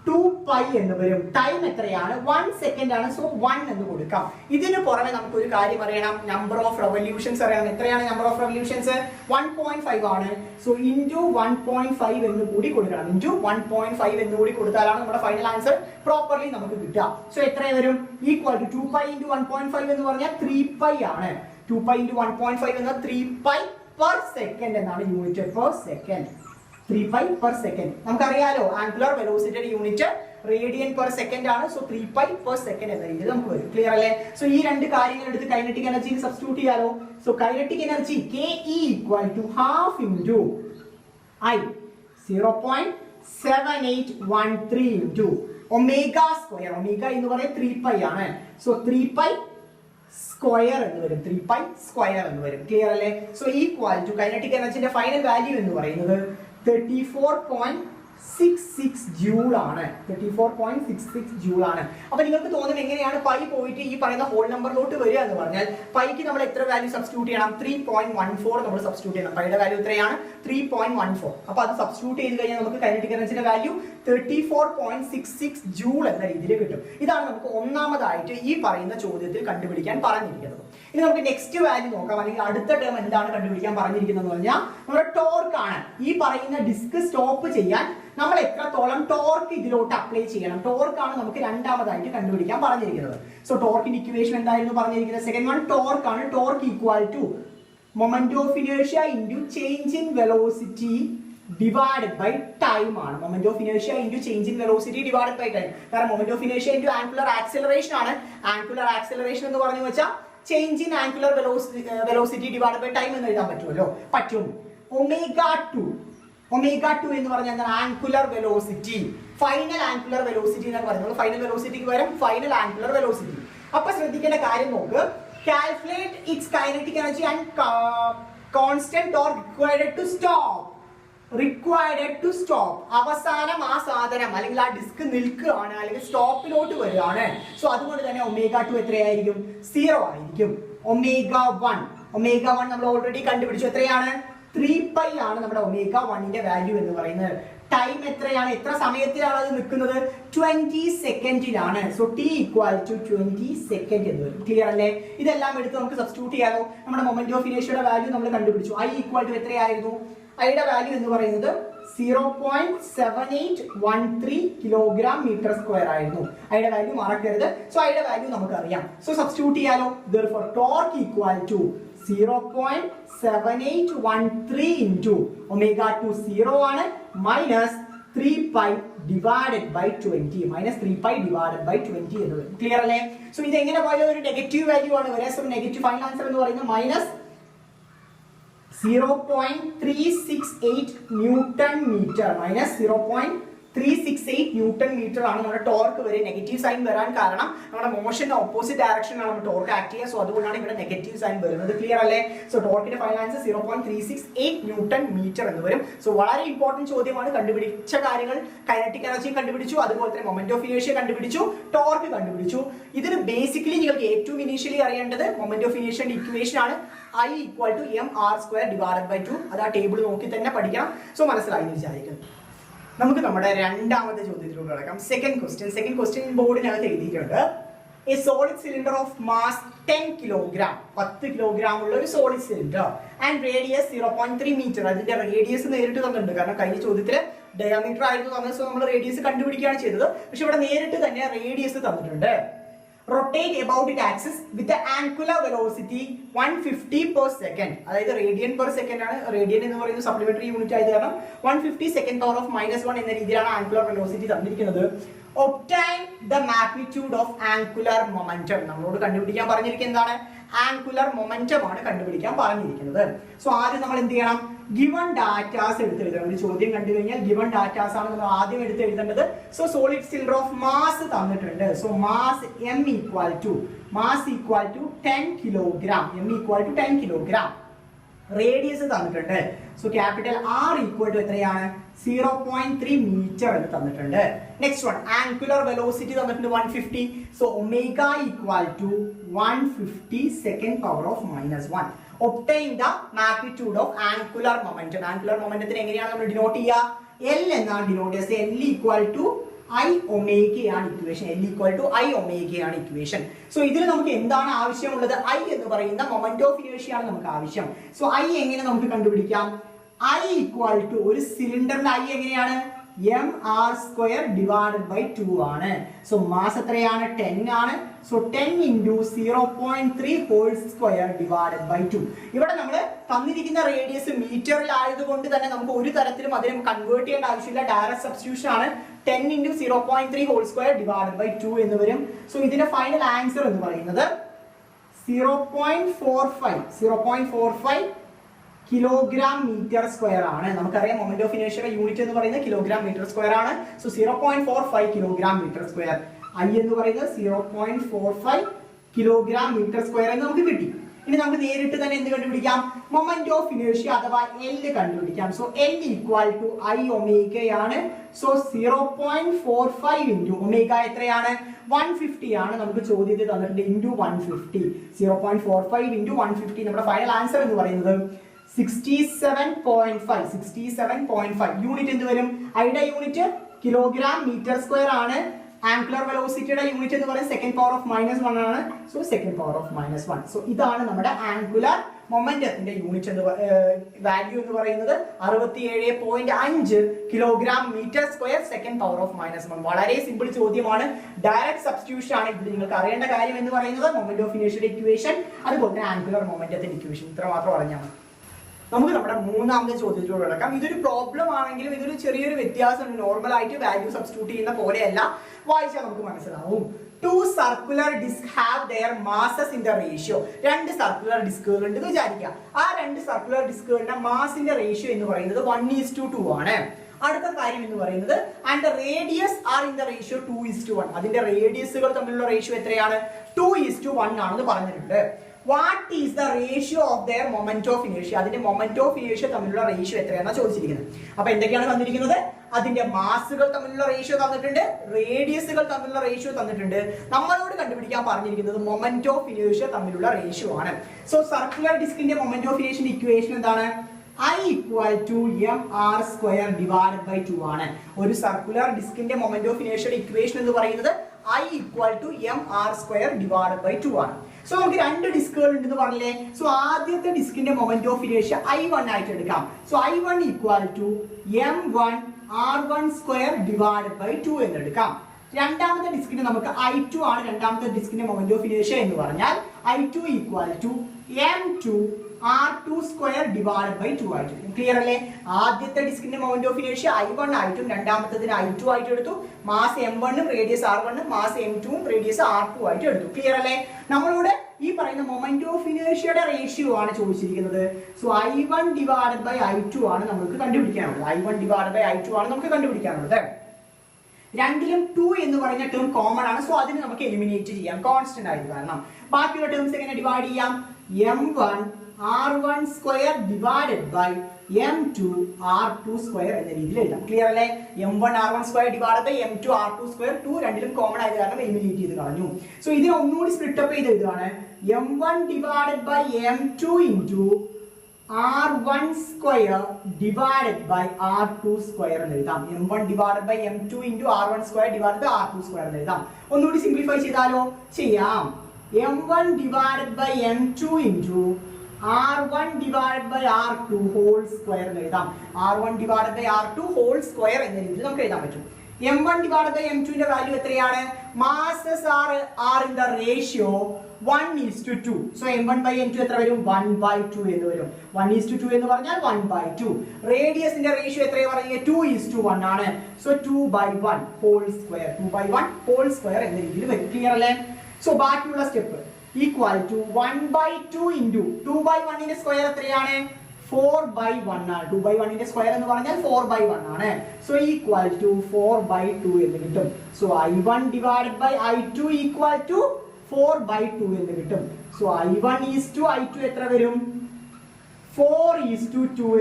2π എന്ന് വരും. ടൈം എത്രയാണ്? 1 സെക്കൻഡ് ആണ്. സോ 1 എന്ന് കൊടുക്കാം. ഇതിന് പുറമെ നമുക്ക് ഒരു കാര്യം അറിയണം. നമ്പർ ഓഫ് റെവല്യൂഷൻസ് അറിയണം. എത്രയാണ് നമ്പർ ഓഫ് റെവല്യൂഷൻസ്? 1.5 ആണ്. സോ ഇൻറ്റു 1.5 എന്ന് കൂടി കൊടുക്കണം. ഇൻറ്റു 1.5 എന്ന് കൂടി കൊടുത്താലാണ് നമ്മുടെ ഫൈനൽ ആൻസർ പ്രോപ്പർലി നമുക്ക് കിട്ടുക. സോ എത്ര വരും? ഈക്വൽ ടു 2π ഇൻറ്റു 1.5 എന്ന് പറഞ്ഞാൽ 3π ആണ്. 2π ഇൻറ്റു 1.5 എന്ന 3π പെർ സെക്കൻഡ് എന്നാണ് unit per second. 3π per second. നമുക്കറിയാലോ ആംഗുലർ വെലോസിറ്റിയുടെ യൂണിറ്റ് റേഡിയൻ പെർ സെക്കൻഡ് ആണ്. സോ 3π പെർ സെക്കൻഡ് എന്ന രീതിയിൽ നമുക്ക് വരും. ക്ലിയർ അല്ലേ? സോ ഈ രണ്ട് കാര്യങ്ങൾ എടുത്ത് കൈനറ്റിക് എനർജിയിൽ സബ്സ്റ്റിറ്റ്യൂട്ട് ചെയ്യാലോ. So kinetic energy Ke equal to half into I 0.7813 into omega square. Omega എന്ന് പറയുന്നത് 3π ആണ്. സോ 3π സ്ക്വയർ എന്ന് വരും. 3π സ്ക്വയർ എന്ന് വരും. ക്ലിയർ അല്ലേ? സോ ഈക്വൽ ടു കൈനറ്റിക് എനർജിന്റെ ഫൈനൽ വാല്യൂ എന്ന് പറയുന്നത് 34.2 ജൂൾ ആണ്. 34.66 ജൂൾ ആണ്. അപ്പൊ നിങ്ങൾക്ക് തോന്നും എങ്ങനെയാണ് പൈ പോയിട്ട് ഈ പറയുന്ന ഹോൾ നമ്പറിലോട്ട് വരിക എന്ന് പറഞ്ഞാൽ പൈക്ക് നമ്മൾ എത്ര വാല്യൂ സബ്സ്റ്റിറ്റ്യൂട്ട് ചെയ്യണം? 3.14 നമ്മൾ സബ്സ്റ്റിറ്റ്യൂട്ട് ചെയ്യണം. പൈയുടെ വാല്യൂ എത്രയാണ്? 3.14. അപ്പൊ അത് സബ്സ്റ്റിറ്റ്യൂട്ട് ചെയ്ത് കഴിഞ്ഞാൽ നമുക്ക് കൈനറ്റിക് എനർജിയുടെ വാല്യൂ 34.66 ജൂൾ എന്ന രീതിയിൽ കിട്ടും. ഇതാണ് നമുക്ക് ഒന്നാമതായിട്ട് ഈ പറയുന്ന ചോദ്യത്തിൽ കണ്ടുപിടിക്കാൻ പറഞ്ഞിരിക്കുന്നത്. ഇനി നമുക്ക് നെക്സ്റ്റ് വാല്യൂ നോക്കാം, അല്ലെങ്കിൽ അടുത്ത ടേം എന്താണ് കണ്ടുപിടിക്കാൻ പറഞ്ഞിരിക്കുന്നത് എന്ന് പറഞ്ഞാൽ നമ്മുടെ ടോർക്ക് ആണ്. ഈ പറയുന്ന ഡിസ്ക് സ്റ്റോപ്പ് ചെയ്യാൻ നമ്മൾ എത്രത്തോളം ടോർക്ക് ഇതിലോട്ട് അപ്ലൈ ചെയ്യണം? ടോർക്ക് ആണ് നമുക്ക് രണ്ടാമതായിട്ട് കണ്ടുപിടിക്കാൻ പറഞ്ഞിരിക്കുന്നത്. സോ ടോർക്കിന്റെ ഇക്വേഷൻ എന്തായിരുന്നു പറഞ്ഞിരിക്കുന്നത്? സെക്കൻഡ് വൺ ടോർക്ക് ആണ്. Torque equal to moment of inertia into change in velocity divided by time ആണ്. Moment of inertia into change in velocity divided by time. കാരണം moment of inertia into angular acceleration ആണ്. ആംഗുലർ ആക്സിലറേഷൻ എന്ന് പറഞ്ഞു വെച്ചാൽ change in angular velocity divided by time എന്ന് എഴുതാൻ പറ്റുമല്ലോ. പറ്റും. ഒമേഗ 2 എന്ന് പറഞ്ഞാൽ എന്താണ്? Angular velocity. Final angular velocity എന്നൊക്കെ പറയുന്നത്. ഫൈനൽ വെലോസിറ്റിക്ക് പകരം ഫൈനൽ ആംഗുലർ വെലോസിറ്റി. അപ്പൊ ശ്രദ്ധിക്കേണ്ട കാര്യം നോക്ക്. Calculate its kinetic energy and constant or required to stop. അവസാനം ആ സാധനം അല്ലെങ്കിൽ ആ ഡിസ്ക് നിൽക്കുകയാണ്, അല്ലെങ്കിൽ സ്റ്റോപ്പിലോട്ട് വരികയാണ്. സോ അതുകൊണ്ട് തന്നെ ഒമേഗ 2 എത്രയായിരിക്കും? 0 ആയിരിക്കും. ഒമേഗ 1 നമ്മൾ ഓൾറെഡി കണ്ടുപിടിച്ചു. എത്രയാണ്? 3π ആണ് നമ്മുടെ ഒമേഗ 1ന്റെ വാല്യൂ എന്ന് പറയുന്നത്. ടൈം എത്രയാണ്? എത്ര സമയത്തിലാണ് അത് നിൽക്കുന്നത്? 20 സെക്കൻഡിലാണ്. So t equal to 20 second എന്ന് വരും. ക്ലിയർ അല്ലേ? ഇതെല്ലാം എടുത്ത് നമുക്ക് സബ്സ്റ്റിറ്റ്യൂട്ട് ചെയ്യാമോ? നമ്മുടെ മൊമെന്റ് ഓഫ് ഇനേർഷ്യയുടെ വാല്യൂ നമ്മൾ കണ്ടുപിടിച്ചു. I ഈക്വൽ ടു എത്രയായിരുന്നു? ഐയുടെ വാല്യൂ എന്ന് പറയുന്നത് 0.7813 കിലോഗ്രാം മീറ്റർ സ്ക്വയർ ആയിരുന്നു. ഐയുടെ വാല്യൂ മറക്കരുത്. സോ ഐയുടെ വാല്യൂ നമുക്ക് അറിയാം. സോ സബ്സ്റ്റിറ്റ്യൂട്ട് ചെയ്യാലോ. therefore torque equal to 0.7813 into omega 2 0 ആണ് minus 3π divided by 20 minus 3π divided by 20 എന്ന് വരും. ക്ലിയർ അല്ലേ? സോ ഇത് എങ്ങനെ പോയാലും ഒരു നെഗറ്റീവ് വാല്യൂ ആണ് വരിക. സോ നെഗറ്റീവ് ഫൈനൽ ആൻസർ എന്ന് പറയുന്നത് minus 0.368 newton metre minus 0.368 newton metre ആണ് നമ്മുടെ ടോർക്ക് വരെ. നെഗറ്റീവ് സൈൻ വരാൻ കാരണം നമ്മുടെ മോഷന്റെ ഓപ്പോസിറ്റ് ഡയറക്ഷനിലാണ് നമ്മൾ ടോർക്ക് ആക്ട് ചെയ്യുക. സോ അതുകൊണ്ടാണ് ഇവിടെ നെഗറ്റീവ് സൈൻ വരുന്നത്. ക്ലിയർ അല്ലേ? സോ ടോർക്കിന്റെ ഫൈനൽ ആൻസർ 0.368 ന്യൂട്ടൺ മീറ്റർ എന്ന് വരും. സോ വളരെ ഇമ്പോർട്ടന്റ് ചോദ്യമാണ്. കണ്ടുപിടിച്ച കാര്യങ്ങൾ കൈനറ്റിക് എനർജിയും കണ്ടുപിടിച്ചു, അതുപോലെ തന്നെ മൊമെന്റ് ഓഫ് ഇനേർഷ്യ കണ്ടുപിടിച്ചു, ടോർക്ക് കണ്ടുപിടിച്ചു. ഇതിന് ബേസിക്കലി നിങ്ങൾക്ക് ഏറ്റവും ഇനീഷ്യലി അറിയേണ്ടത് മൊമെന്റ് ഓഫ് ഇനേർഷ്യന്റെ ഇക്വേഷൻ ആണ്. I equal to mr² divided by 2. അത് ആ ടേബിൾ നോക്കി തന്നെ പഠിക്കണം. സോ മനസ്സിലായി എന്ന് വിചാരിക്കുന്നു. നമുക്ക് നമ്മുടെ രണ്ടാമത്തെ ചോദ്യത്തിലൂടെ കിടക്കാം. സെക്കൻഡ് ക്വസ്റ്റ്യൻ ബോർഡിനകത്ത് എഴുതിയിട്ടുണ്ട്. A solid cylinder of mass 10 kilogram 10 kilogram ഉള്ള ഒരു solid cylinder and radius 0.3 metre. അതിന്റെ റേഡിയസ് നേരിട്ട് തന്നിട്ടുണ്ട്. കാരണം കഴിഞ്ഞ ചോദ്യത്തിൽ ഡയമീറ്റർ ആയിരുന്നു തന്നത്. സോ നമ്മൾ റേഡിയസ് കണ്ടുപിടിക്കുകയാണ് ചെയ്തത്. പക്ഷെ ഇവിടെ നേരിട്ട് തന്നെ റേഡിയസ് തന്നിട്ടുണ്ട്. rotate about its axis with the angular velocity 150 per second. അതായത് റേഡിയൻ പെർ സെക്കൻഡ് ആണ്. റേഡിയൻ എന്ന് പറയുന്നത് സപ്ലിമെന്ററി യൂണിറ്റ് ആയത് കാരണം 150 സെക്കൻഡ് പവർ ഓഫ് -1 എന്ന രീതിയിലാണ് ആംഗുലർ വെലോസിറ്റി തന്നിരിക്കുന്നത്. obtain the magnitude of angular momentum. നമ്മളോട് കണ്ടുപിടിക്കാൻ പറഞ്ഞിരിക്കുന്നത് എന്താണ്? ആംഗുലർ മൊമെന്റം ആണ് കണ്ടുപിടിക്കാൻ പറഞ്ഞിരിക്കുന്നത്. സോ ആദ്യം നമ്മൾ എന്ത് ചെയ്യണം? ഗിവൺ ഡാറ്റാസ് എടുത്ത് എഴുതണം. ഒരു ചോദ്യം കണ്ടു കഴിഞ്ഞാൽ ഗിവൺ ഡാറ്റാസ് ആണ് നമ്മൾ ആദ്യം എടുത്ത് എഴുതേണ്ടത്. So solid cylinder of mass തന്നിട്ടുണ്ട്. So mass m equal to 10 kilogram. m equal to 10 kilogram. Radius തന്നിട്ടുണ്ട്. So capital R equal to എത്രയാണ്? 0.3 മീറ്റർ എന്ന് തന്നിട്ടുണ്ട്. നെക്സ്റ്റ് വൺ ആംഗുലർ വെലോസിറ്റി തന്നിട്ടുണ്ട് 150. So omega equal to 150 second power of -1. obtain the magnitude of angular momentum. Angular മൊമെന്റത്തിന് എങ്ങനെയാണ് നമ്മൾ ഡിനോട്ട് ചെയ്യുക? L എന്നാണ് ഡിനോട്ട് ചെയ്യുക. L ഈക്വൽ ടു I ഒമേഗയാണ് equation. L equal to I ഒമേഗയാണ് ഇക്വേഷൻ. സോ ഇതിൽ നമുക്ക് എന്താണ് ആവശ്യമുള്ളത്? I എന്ന് പറയുന്ന മൊമെന്റ് ഓഫ് ഇനേർഷ്യ ആണ് നമുക്ക് ആവശ്യം. സോ I എങ്ങനെ നമുക്ക് കണ്ടുപിടിക്കാം? I ഈക്വൽ ടു ഒരു സിലിണ്ടറിന്റെ I എങ്ങനെയാണ്? mr² ഡിവൈഡഡ് ബൈ 2 ആണ്. സോ മാസ് എത്രയാണ്? 10 ആണ്. So 10 into 0.3 whole square divided by 2. ഇവിടെ നമ്മൾ തന്നിരിക്കുന്ന റേഡിയസ് മീറ്ററിൽ ആയതുകൊണ്ട് തന്നെ നമുക്ക് ഒരു തരത്തിലും അതിനെ കൺവേർട്ട് ചെയ്യേണ്ട ആവശ്യമില്ല. ഡയറക്റ്റ് സബ്സ്റ്റിറ്റ്യൂഷൻ ആണ്. 10 into 0.3 whole square divided by 2 എന്ന് വരും. സോ ഇതിന്റെ ഫൈനൽ ആൻസർ എന്ന് പറയുന്നത് 0.45 കിലോഗ്രാം മീറ്റർ സ്ക്വയർ ആണ്. നമുക്കറിയാം മൊമെന്റ് ഓഫ് ഇനേർഷ്യയുടെ യൂണിറ്റ് എന്ന് പറയുന്നത് കിലോഗ്രാം മീറ്റർ സ്ക്വയർ ആണ്. So 0.45 kilogram metre square. I എന്ന് പറയുന്നത് 0.45 കിലോഗ്രാം മീറ്റർ സ്ക്വയർ എന്ന് നമുക്ക് കിട്ടി. ഇനി നമുക്ക് നേരിട്ട് തന്നെ എന്ത് കണ്ടുപിടിക്കാം? മൊമെന്റ് ഓഫ് ഇനേർഷ്യ അഥവാ L കണ്ടുപിടിക്കാം. So L equal to I omega ആണ്. സോ 0.45 ഇൻറ്റു ഒമേഗ എത്രയാണ്? 150 ആണ്. നമുക്ക് ചോദ്യത്തിൽ തന്നിട്ടുണ്ട് ഇൻറ്റു 150. 0.45 ഇൻറ്റു 150 നമ്മുടെ ഫൈനൽ ആൻസർ എന്ന് പറയുന്നത് 67.5 യൂണിറ്റ് എന്ത് വരും? ഐയുടെ യൂണിറ്റ് കിലോഗ്രാം മീറ്റർ സ്ക്വയർ ആണ്. ആംഗുലർ വെലോസിറ്റിയുടെ യൂണിറ്റ് എന്ന് പറയുന്നത് സെക്കൻഡ് പവർ ഓഫ് -1 ആണ്. So second power of -1. So ഇതാണ് നമ്മുടെ ആംഗുലർ മൊമെന്റത്തിന്റെ യൂണിറ്റ് എന്ന് വാല്യൂ എന്ന് പറയുന്നത് 67.5 kilogram metre square second power of -1. വളരെ സിമ്പിൾ ചോദ്യമാണ്. ഡയറക്റ്റ് സബ്സ്റ്റിറ്റ്യൂഷൻ ആണ്. ഇതിൽ നിങ്ങൾക്ക് അറിയേണ്ട കാര്യം എന്ന് പറയുന്നത് മൊമെന്റ് ഓഫ് ഇനേർഷ്യയുടെ ഇക്വേഷൻ, അതുപോലെ തന്നെ ആംഗുലർ മൊമെന്റത്തിന്റെ ഇക്വേഷൻ. ഇത്ര മാത്രം അറിഞ്ഞാൽ മതി. നമുക്ക് നമ്മുടെ മൂന്നാമത്തെ ചോദ്യത്തിലൂടെ കിടക്കാം. ഇതൊരു പ്രോബ്ലം ആണെങ്കിലും ഇതൊരു ചെറിയൊരു വ്യത്യാസമുണ്ട്. നോർമൽ ആയിട്ട് വാല്യൂ സബ്സ്റ്റിറ്റ്യൂട്ട് ചെയ്യുന്ന പോലെയല്ല. വായിച്ചാൽ നമുക്ക് മനസ്സിലാവും. Two circular discs have their masses in the ratio. രണ്ട് സർക്കുലർ ഡിസ്കുകൾ ഉണ്ട് എന്ന് വിചാരിക്കുക. ആ രണ്ട് സർക്കുലർ ഡിസ്കുകളുടെ മാസിന്റെ റേഷ്യോ എന്ന് പറയുന്നത് 1:2 ആണ്. അടുത്ത കാര്യം എന്ന് പറയുന്നത് and the radius are in the ratio 2:1. അതിന്റെ റേഡിയസുകൾ തമ്മിലുള്ള റേഷ്യോ എത്രയാണ്? 2:1 ആണെന്ന് പറഞ്ഞിട്ടുണ്ട്. What is the ratio of their moment of inertia? അതിന്റെ moment of inertia തമ്മിലുള്ള റേഷ്യോ എത്രയാണെന്ന് ചോദിച്ചിരിക്കുന്നത്. അപ്പൊ എന്തൊക്കെയാണ് തന്നിരിക്കുന്നത്? അതിന്റെ മാസുകൾ തമ്മിലുള്ള റേഷ്യോ തന്നിട്ടുണ്ട്, റേഡിയസുകൾ തമ്മിലുള്ള റേഷ്യോ തന്നിട്ടുണ്ട്. നമ്മളോട് കണ്ടുപിടിക്കാൻ പറഞ്ഞിരിക്കുന്നത് മൊമെന്റ് ഓഫ് ഇനേർഷ്യ തമ്മിലുള്ള റേഷ്യോ ആണ്. സോ സർക്കുലർ ഡിസ്കിന്റെ മൊമെന്റ് ഓഫ് ഇനേർഷ്യന്റെ ഇക്വേഷൻ എന്താണ്? I equal to mr² divided by 2 ആണ്. ഒരു സർക്കുലർ ഡിസ്കിന്റെ മൊമെന്റ് ഓഫ് ഇനേർഷ്യയുടെ ഇക്വേഷൻ എന്ന് പറയുന്നത് I equal to mr² divided by 2 ആണ്. സോ നമുക്ക് രണ്ട് ഡിസ്കുകൾ ഉണ്ടെന്ന് പറഞ്ഞില്ലേ. സോ ആദ്യത്തെ ഡിസ്കിന്റെ മൊമെന്റ് ഓഫ് ഇനേർഷ്യ I1 ആയിട്ട് എടുക്കാം. So I1 equal to m1 r1² divided by 2 എന്ന് എടുക്കാം. രണ്ടാമത്തെ ഡിസ്കിന് നമുക്ക് I2 ആണ് രണ്ടാമത്തെ ഡിസ്കിന്റെ മൊമെന്റ് ഓഫ് ഇനേർഷ്യ എന്ന് പറഞ്ഞാൽ I2 equal to m2 r2² divided by 2 ആയിട്ട്. ക്ലിയർ അല്ലേ? ആദ്യത്തെ ഡിസ്കിന്റെ മൊമെന്റ് ഓഫ് ഇനേർഷ്യ I1 ആയിട്ടും രണ്ടാമത്തേതിന് I2 ആയിട്ട് എടുത്തു. മാസ് m1 ഉം റേഡിയസ് r1 ഉം മാസ് m2 ഉം റേഡിയസ് r2 ആയിട്ട് എടുത്തു. ക്ലിയർ അല്ലേ? നമ്മളോട് ഈ പറയുന്ന മൊമെന്റ് ഓഫ് ഇനേർഷ്യയുടെ റേഷ്യോ ആണ് ചോദിച്ചിരിക്കുന്നത്. So I1 divided by I2 ആണ് നമുക്ക് കണ്ടുപിടിക്കാനുള്ളത്. I1 divided by I2 ആണ് നമുക്ക് കണ്ടുപിടിക്കാനുള്ളത്. രണ്ടിലും 2 എന്ന് പറയുന്ന ടേം കോമൺ ആണ്. സോ അതിന് നമുക്ക് എലിമിനേറ്റ് ചെയ്യാം കോൺസ്റ്റന്റ് ആയിട്ട്. കാരണം ബാക്കിയുള്ള ടേംസ് എങ്ങനെ ഡിവൈഡ് ചെയ്യാം? m1 r1² divided by m2 r2² എന്ന രീതിയിൽ എഴുതാം. ക്ലിയർ അല്ലേ? m1 r1² divided by m2 r2². 2 രണ്ടിലും കോമൺ ആയത് കാരണം എലിമിനേറ്റ് ചെയ്ത് കളഞ്ഞു. സോ ഇതിനെ ഒന്നുകൂടി സ്പ്ലിറ്റ് അപ്പ് ചെയ്ത് എഴുതുകയാണ്. m1 divided by m2 into r1² divided by r2² എന്ന് എഴുതാം. m1 divided by m2 into r1² divided by r2² എന്ന് എഴുതാം. ഒന്നുകൂടി സിംപ്ലിഫൈ ചെയ്താലോ? ചെയ്യാം. m1 divided by m2 into r1 divided by r2 whole square എന്ന് എഴുതാം. r1 divided by r2 whole square എന്ന രീതിയിൽ നമുക്ക് എഴുതാൻ പറ്റും. m1 divided by m2 ന്റെ വാല്യൂ എത്രയാണ്? masses are in the ratio 1:2. So m1 by m2 എത്ര വരും? 1/2 എന്ന് വരും. 1:2 എന്ന് പറഞ്ഞാൽ 1/2. റേഡിയസിന്റെ റേഷ്യോ എത്രയാണ് പറയുന്നത്? 2:1 ആണ്. So 2/1 whole square. 2/1 whole square എന്ന രീതിയിൽ വരും. ക്ലിയർ അല്ലേ? സോ ബാക്കിയുള്ള സ്റ്റെപ്പ് equal to 1/2 into 2/1 ന്റെ സ്ക്വയർ എത്രയാണ്? 4/1 ആണ്. 2/1 ന്റെ സ്ക്വയർ എന്ന് പറഞ്ഞാൽ 4/1 ആണ്. സോ equal to 4/2 എന്ന് കിട്ടും. So I1 divided by I2 equal to 4/2 എന്ന് കിട്ടും. So I1 is to I2 എത്ര വരും? 4:2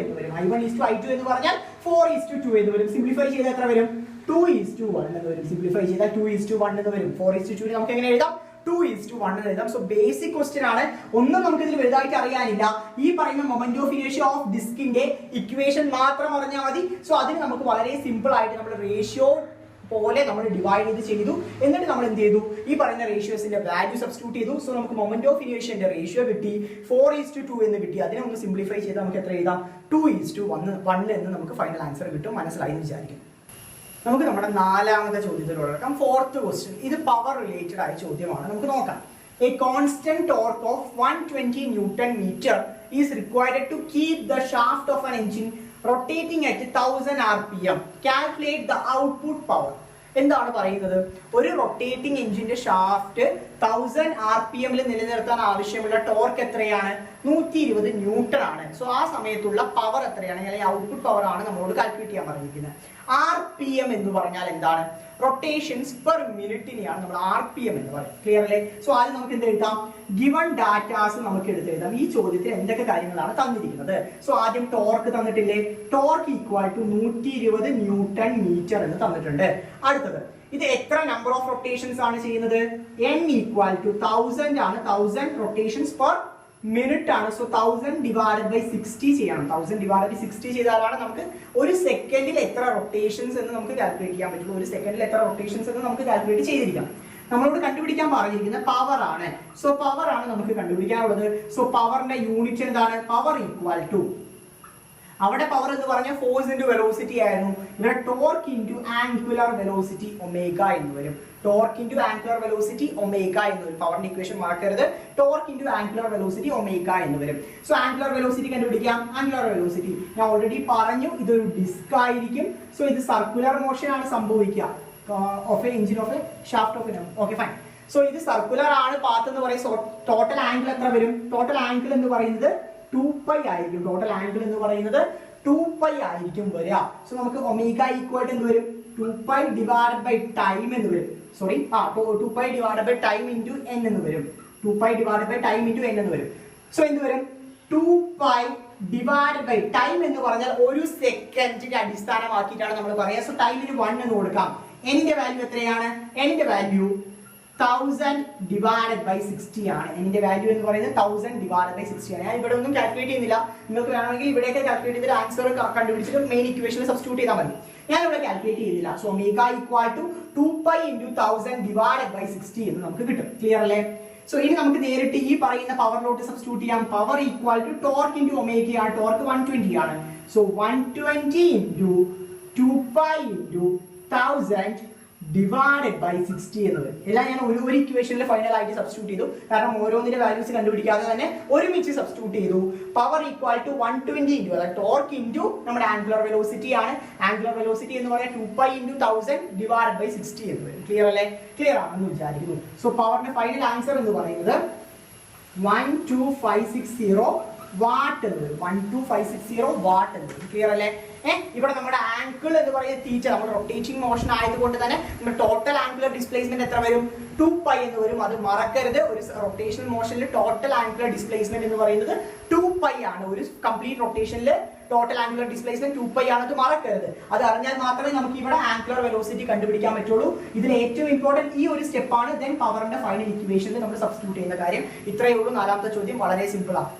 എന്ന് വരും. I1 is to I2 എന്ന് പറഞ്ഞാൽ 4:2 എന്ന് വരും. സിംപ്ലിഫൈ ചെയ്താൽ എത്ര വരും? 2:1 എന്ന് വരും. സിംപ്ലിഫൈ ചെയ്താൽ 2:1 എന്ന് വരും. 4:2 നമുക്ക് എങ്ങനെ എഴുതാം? 2:1 എന്ന് എഴുതാം. സോ ബേസിക് ക്വസ്റ്റ്യൻ ആണ്. ഒന്നും നമുക്ക് ഇതിൽ വലുതായിട്ട് അറിയാനില്ല. ഈ പറയുന്ന മൊമെന്റ് ഓഫ് ഇനേർഷ്യ ഓഫ് ഡിസ്കിന്റെ ഇക്വേഷൻ മാത്രം അറിഞ്ഞാൽ മതി. സോ അതിന് നമുക്ക് വളരെ സിമ്പിൾ ആയിട്ട് നമ്മൾ റേഷ്യോ പോലെ നമ്മൾ ഡിവൈഡ് ചെയ്തു. എന്നിട്ട് നമ്മൾ എന്ത് ചെയ്തു? ഈ പറയുന്ന റേഷ്യോസിന്റെ വാല്യൂ സബ്സ്റ്റിറ്റ്യൂട്ട് ചെയ്തു. സോ നമുക്ക് മൊമെന്റ് ഓഫ് ഇനേർഷ്യന്റെ റേഷ്യോ കിട്ടി 4:2 എന്ന് കിട്ടി. അതിനെ ഒന്ന് സിംപ്ലിഫൈ ചെയ്ത് നമുക്ക് എത്ര എഴുതാം? 2:1 എന്ന് നമുക്ക് ഫൈനൽ ആൻസർ കിട്ടും. മനസ്സിലായി എന്ന് വിചാരിക്കും. നമുക്ക് നമ്മുടെ നാലാമത്തെ ചോദ്യത്തിലൂടെ കിടക്കാം. Fourth question. ഇത് പവർ റിലേറ്റഡ് ആയ ചോദ്യമാണ്. നമുക്ക് നോക്കാം. A constant torque of 120 Newton meter is required to keep the shaft of an engine rotating at 1000 rpm. Calculate the output power. എന്താണ് പറയുന്നത്? ഒരു റൊട്ടേറ്റിംഗ് എഞ്ചിന്റെ ഷാഫ്റ്റ് 1000 rpm നിലനിർത്താൻ ആവശ്യമുള്ള ടോർക്ക് എത്രയാണ്? 120 ന്യൂട്ടൺ ആണ്. സോ ആ സമയത്തുള്ള പവർ എത്രയാണ്? അല്ലെങ്കിൽ ഔട്ട്പുട്ട് പവർ ആണ് നമ്മളോട് കാൽക്കുലേറ്റ് ചെയ്യാൻ പറഞ്ഞിരിക്കുന്നത്. RPM എന്ന് പറഞ്ഞാൽ എന്താണ്? റൊട്ടേഷൻസ് പെർ മിനിറ്റിനെയാണ് നമ്മൾ RPM എന്ന് പറയുന്നത്. ക്ലിയർ അല്ലേ? സോ ആദ്യം നമുക്ക് എന്ത് എഴുതാം? ഗിവൺ ഡാറ്റാസ് നമുക്ക് എടുത്തെഴുതാം. ഈ ചോദ്യത്തിൽ എന്തൊക്കെ കാര്യങ്ങളാണ് തന്നിരിക്കുന്നത്? സോ ആദ്യം ടോർക്ക് തന്നിട്ടില്ലേ? Torque equal to 120 newton metre എന്ന് തന്നിട്ടുണ്ട്. അടുത്തത് ഇത് എത്ര നമ്പർ ഓഫ് റൊട്ടേഷൻസ് ആണ് ചെയ്യുന്നത്? n ഈക്വൽ ടു 1000 ആണ്. 1000 റൊട്ടേഷൻസ് പെർ മിനിറ്റ് ആണ്. സോ 1000 ഡിവൈഡഡ് ബൈ 60 ചെയ്യണം. 1000 ഡിവൈഡഡ് ബൈ 60 ചെയ്താലാണ് നമുക്ക് ഒരു സെക്കൻഡിൽ എത്ര റൊട്ടേഷൻസ് എന്ന് നമുക്ക് കാൽക്കുലേറ്റ് ചെയ്യാൻ പറ്റുള്ളൂ. ഒരു സെക്കൻഡിൽ എത്ര റൊട്ടേഷൻസ് എന്ന് നമുക്ക് കാൽക്കുലേറ്റ് ചെയ്തിരിക്കാം. നമ്മളോട് കണ്ടുപിടിക്കാൻ പറഞ്ഞിരിക്കുന്ന പവർ ആണ്. സോ പവർ ആണ് നമുക്ക് കണ്ടുപിടിക്കാനുള്ളത്. സോ പവറിന്റെ യൂണിറ്റ് എന്താണ്? പവർ ഈക്വൽ ടു, അവിടെ പവർ എന്ന് പറഞ്ഞാൽ ഫോഴ്സ് ഇൻറ്റു വെലോസിറ്റി ആയിരുന്നു. ഇവിടെ torque into angular velocity omega എന്ന് വരും. Torque into angular velocity omega എന്ന് വരും. പവറിന്റെ ഇക്വേഷൻ മറക്കരുത്. Torque into angular velocity omega എന്ന് വരും. സോ ആംഗുലർ വെലോസിറ്റി കണ്ടുപിടിക്കാം. ആംഗുലർ വെലോസിറ്റി ഞാൻ ഓൾറെഡി പറഞ്ഞു, ഇതൊരു ഡിസ്ക് ആയിരിക്കും. സോ ഇത് സർക്കുലർ മോഷൻ ആണ് സംഭവിക്കുക. Of A engine off A shaft of A. Okay fine. So ഇത് സർക്കുലർ ആണ് പാത്ത് എന്ന് പറയുന്നത്. ടോട്ടൽ ആംഗിൾ എത്ര വരും? ടോട്ടൽ ആംഗിൾ എന്ന് പറയുന്നത് 2π ആയിരിക്കും. ടോട്ടൽ ആംഗിൾ എന്ന് പറയുന്നത് 2π ആയിരിക്കും വരിക. സോ നമുക്ക് ഒമേഗ ഈക്വൽ എന്ത് വരും? 2π ഡിവൈഡഡ് ബൈ ടൈം എന്ന് വരും. Sorry 2π divided by time into n എന്ന് വരും. 2π divided by time into n എന്ന് വരും. സോ എന്ത് വരും? 2π ഡിവൈഡഡ് ബൈ ടൈം എന്ന് പറഞ്ഞാൽ ഒരു സെക്കൻഡിന്റെ അടിസ്ഥാനമാക്കിയിട്ടാണ് നമ്മൾ പറയുക. സോ ടൈമിന് 1 എന്ന് കൊടുക്കാം. n ന്റെ വാല്യൂ എത്രയാണ്? n ന്റെ വാല്യൂ 1000 ഡിവൈഡഡ് ബൈ 60 ആണ്. ഇതിന്റെ വാല്യൂ എന്ന് പറയുന്നത് 1000 ഡിവൈഡഡ് ബൈ 60 ആണ്. ഞാൻ ഇവിടെ ഒന്നും കാൽക്കുലേറ്റ് ചെയ്യുന്നില്ല. നിങ്ങൾക്ക് വേണമെങ്കിൽ ഇവിടെയൊക്കെ കാൽക്കുലേറ്റ് ചെയ്തിട്ട് ആൻസർ കണ്ടുപിടിച്ചിട്ട് മെയിൻ ഇക്വേഷനിൽ സബ്സ്റ്റിറ്റ്യൂട്ട് ചെയ്താൽ മതി. ഞാൻ ഇവിടെ കാൽക്കുലേറ്റ് ചെയ്യുന്നില്ല. So omega equal to 2π into 1000 divided by 60 എന്ന് നമുക്ക് കിട്ടും. ക്ലിയർ അല്ലേ? സോ ഇനി നമുക്ക് നേരിട്ട് ഈ പറയുന്ന പവറിലോട്ട് സബ്സ്റ്റിറ്റ്യൂട്ട് ചെയ്യാം. Power equal to torque into omega ആണ്. ടോർക്ക് 120 ആണ്. So 120 into 2π into 1000 divided by 60 എന്നത് എല്ലാം ഞാൻ ഒരു ഇക്വേഷനിൽ ഫൈനൽ ആയിട്ട് സബ്സ്റ്റിറ്റ്യൂട്ട് ചെയ്തു. കാരണം ഓരോന്നിന്റെ വാല്യൂസ് കണ്ടുപിടിക്കാതെ തന്നെ ഒരുമിച്ച് സബ്സ്റ്റിറ്റ്യൂട്ട് ചെയ്തു. പവർ ഈക്വൽ ടു 120 ഇൻറ്റു, അതായത് ടോർക്ക് ഇൻറ്റു നമ്മുടെ ആംഗുലർ വെലോസിറ്റി ആണ്. ആംഗുലർ വെലോസിറ്റി എന്ന് പറഞ്ഞാൽ 2π ഇൻറ്റു 1000 ഡിവൈഡഡ് ബൈ 60 എന്ന് വരും. ക്ലിയർ അല്ലേ? ക്ലിയർ ആണെന്ന് വിചാരിക്കുന്നു. സോ പവറിന്റെ ഫൈനൽ ആൻസർ എന്ന് പറയുന്നത് 12560 വാട്ട് എന്ന് വരും. 12560 വാട്ട് എന്ന് വരും. ക്ലിയർ അല്ലേ? ഇവിടെ നമ്മുടെ ആംഗിൾ എന്ന് പറയുന്നത് തീറ്റ, നമ്മുടെ റൊട്ടേറ്റിംഗ് മോഷൻ ആയതുകൊണ്ട് തന്നെ നമ്മുടെ ടോട്ടൽ ആംഗുലർ ഡിസ്പ്ലേസ്മെന്റ് എത്ര വരും? 2π എന്ന് വരും. അത് മറക്കരുത്. ഒരു റൊട്ടേഷണൽ മോഷനിൽ ടോട്ടൽ ആംഗുലർ ഡിസ്പ്ലേസ്മെന്റ് എന്ന് പറയുന്നത് 2π ആണ്. ഒരു കംപ്ലീറ്റ് റൊട്ടേഷനിൽ ടോട്ടൽ ആംഗുലർ ഡിസ്പ്ലേസ്മെന്റ് 2π ആണ്. അത് മറക്കരുത്. അത് അറിഞ്ഞാൽ മാത്രമേ നമുക്ക് ഇവിടെ ആംഗുലർ വെലോസിറ്റി കണ്ടുപിടിക്കാൻ പറ്റുള്ളൂ. ഇതിൽ ഏറ്റവും ഇമ്പോർട്ടന്റ് ഈ ഒരു സ്റ്റെപ്പാണ്. ദെൻ പവറിന്റെ ഫൈനൽ ഇക്വേഷനിൽ നമ്മൾ സബ്സ്റ്റിറ്റ്യൂട്ട് ചെയ്യുന്ന കാര്യം ഇത്രയേ ഉള്ളൂ. നാലാമത്തെ ചോദ്യം വളരെ സിമ്പിൾ ആണ്.